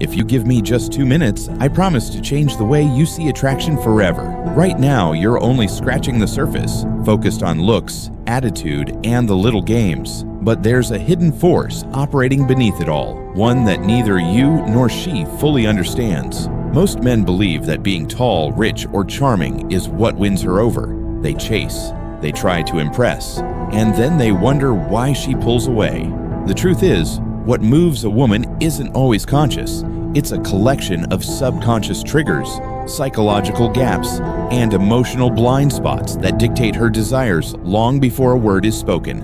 If you give me just 2 minutes, I promise to change the way you see attraction forever. Right now, you're only scratching the surface, focused on looks, attitude, and the little games. But there's a hidden force operating beneath it all, one that neither you nor she fully understands. Most men believe that being tall, rich, or charming is what wins her over. They chase, they try to impress, and then they wonder why she pulls away. The truth is, what moves a woman isn't always conscious. It's a collection of subconscious triggers, psychological gaps, and emotional blind spots that dictate her desires long before a word is spoken.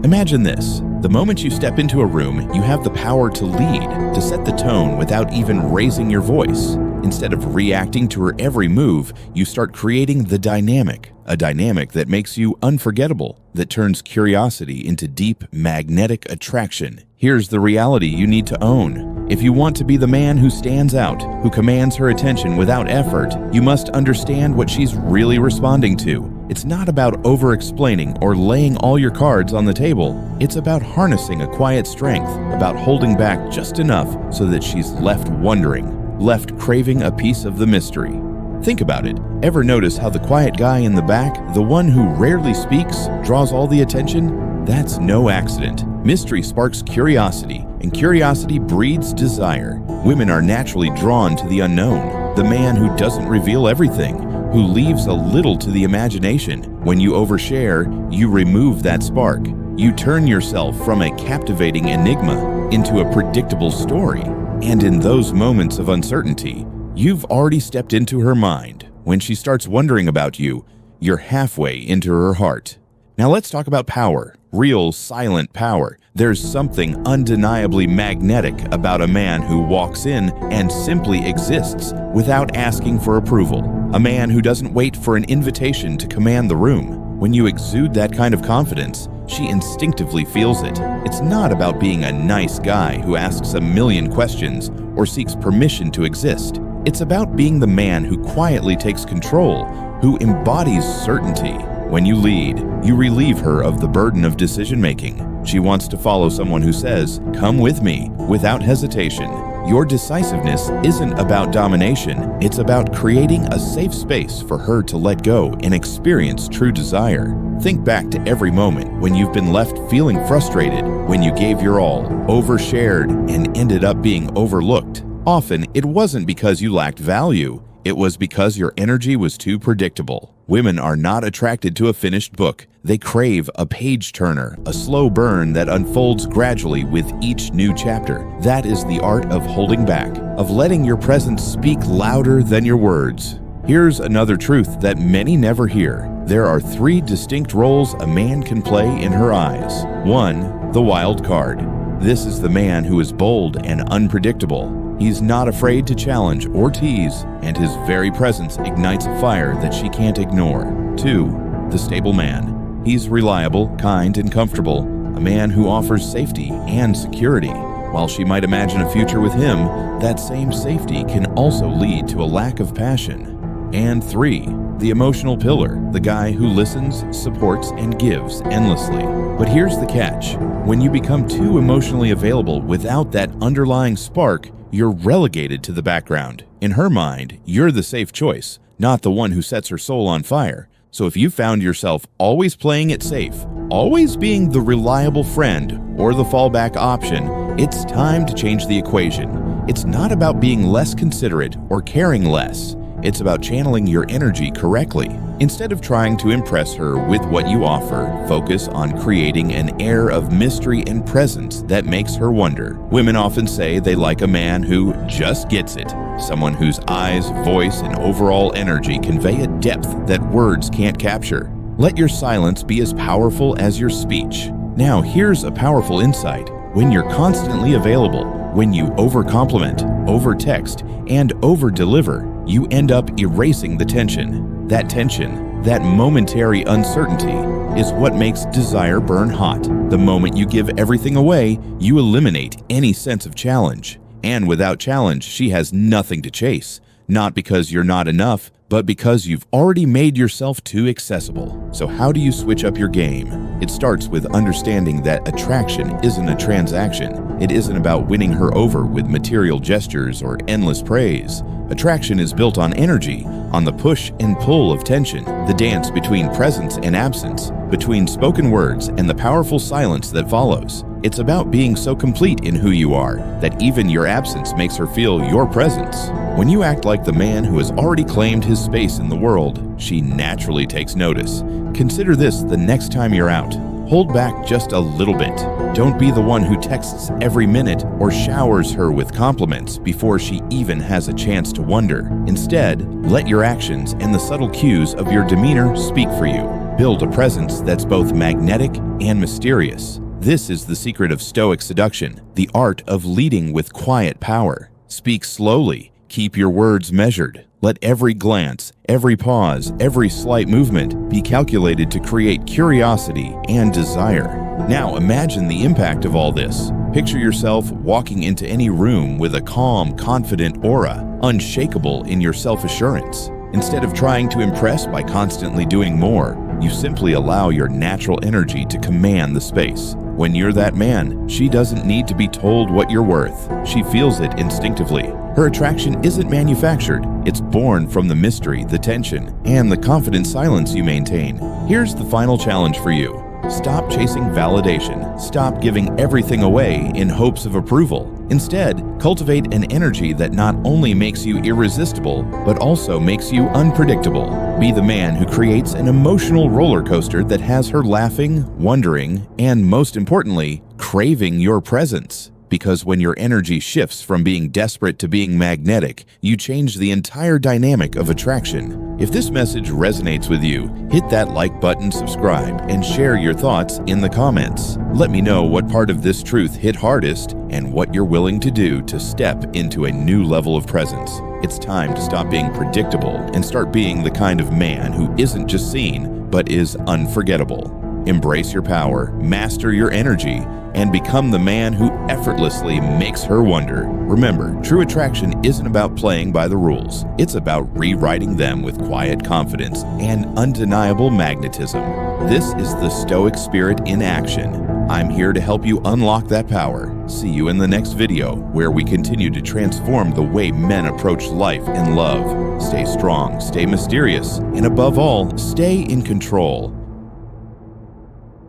Imagine this. The moment you step into a room, you have the power to lead, to set the tone without even raising your voice. Instead of reacting to her every move, you start creating the dynamic, a dynamic that makes you unforgettable, that turns curiosity into deep magnetic attraction. Here's the reality you need to own. If you want to be the man who stands out, who commands her attention without effort, you must understand what she's really responding to. It's not about over-explaining or laying all your cards on the table. It's about harnessing a quiet strength, about holding back just enough so that she's left wondering, left craving a piece of the mystery. Think about it. Ever notice how the quiet guy in the back, the one who rarely speaks, draws all the attention? That's no accident. Mystery sparks curiosity, and curiosity breeds desire. Women are naturally drawn to the unknown, the man who doesn't reveal everything, who leaves a little to the imagination. When you overshare, you remove that spark. You turn yourself from a captivating enigma into a predictable story. And in those moments of uncertainty, you've already stepped into her mind. When she starts wondering about you, you're halfway into her heart. Now let's talk about power, real silent power. There's something undeniably magnetic about a man who walks in and simply exists without asking for approval. A man who doesn't wait for an invitation to command the room. When you exude that kind of confidence, she instinctively feels it. It's not about being a nice guy who asks a million questions or seeks permission to exist. It's about being the man who quietly takes control, who embodies certainty. When you lead, you relieve her of the burden of decision-making. She wants to follow someone who says, "Come with me," without hesitation. Your decisiveness isn't about domination. It's about creating a safe space for her to let go and experience true desire. Think back to every moment when you've been left feeling frustrated, when you gave your all, overshared, and ended up being overlooked. Often, it wasn't because you lacked value. It was because your energy was too predictable. Women are not attracted to a finished book. They crave a page-turner, a slow burn that unfolds gradually with each new chapter. That is the art of holding back, of letting your presence speak louder than your words. Here's another truth that many never hear. There are 3 distinct roles a man can play in her eyes. 1. The wild card. This is the man who is bold and unpredictable. He's not afraid to challenge or tease, and his very presence ignites a fire that she can't ignore. 2. The stable man. He's reliable, kind, and comfortable, a man who offers safety and security. While she might imagine a future with him, that same safety can also lead to a lack of passion. And 3. The emotional pillar, the guy who listens, supports, and gives endlessly. But here's the catch. When you become too emotionally available without that underlying spark, you're relegated to the background. In her mind, you're the safe choice, not the one who sets her soul on fire. So if you found yourself always playing it safe, always being the reliable friend or the fallback option, it's time to change the equation. It's not about being less considerate or caring less. It's about channeling your energy correctly. Instead of trying to impress her with what you offer, focus on creating an air of mystery and presence that makes her wonder. Women often say they like a man who just gets it, someone whose eyes, voice, and overall energy convey a depth that words can't capture. Let your silence be as powerful as your speech. Now, here's a powerful insight. When you're constantly available, when you over-compliment, over-text, and over-deliver, you end up erasing the tension. That tension, that momentary uncertainty, is what makes desire burn hot. The moment you give everything away, you eliminate any sense of challenge. And without challenge, she has nothing to chase. Not because you're not enough, but because you've already made yourself too accessible. So how do you switch up your game? It starts with understanding that attraction isn't a transaction. It isn't about winning her over with material gestures or endless praise. Attraction is built on energy, on the push and pull of tension, the dance between presence and absence, between spoken words and the powerful silence that follows. It's about being so complete in who you are that even your absence makes her feel your presence. When you act like the man who has already claimed his space in the world, she naturally takes notice. Consider this the next time you're out. Hold back just a little bit. Don't be the one who texts every minute or showers her with compliments before she even has a chance to wonder. Instead, let your actions and the subtle cues of your demeanor speak for you. Build a presence that's both magnetic and mysterious. This is the secret of Stoic seduction, the art of leading with quiet power. Speak slowly. Keep your words measured. Let every glance, every pause, every slight movement be calculated to create curiosity and desire. Now imagine the impact of all this. Picture yourself walking into any room with a calm, confident aura, unshakable in your self-assurance. Instead of trying to impress by constantly doing more, you simply allow your natural energy to command the space. When you're that man, she doesn't need to be told what you're worth. She feels it instinctively. Her attraction isn't manufactured. It's born from the mystery, the tension, and the confident silence you maintain. Here's the final challenge for you. Stop chasing validation. Stop giving everything away in hopes of approval. Instead, cultivate an energy that not only makes you irresistible, but also makes you unpredictable. Be the man who creates an emotional roller coaster that has her laughing, wondering, and most importantly, craving your presence. Because when your energy shifts from being desperate to being magnetic, you change the entire dynamic of attraction. If this message resonates with you, hit that like button, subscribe, and share your thoughts in the comments. Let me know what part of this truth hit hardest and what you're willing to do to step into a new level of presence. It's time to stop being predictable and start being the kind of man who isn't just seen, but is unforgettable. Embrace your power, master your energy, and become the man who effortlessly makes her wonder. Remember, true attraction isn't about playing by the rules. It's about rewriting them with quiet confidence and undeniable magnetism. This is the Stoic spirit in action. I'm here to help you unlock that power. See you in the next video, where we continue to transform the way men approach life and love. Stay strong, stay mysterious, and above all, stay in control.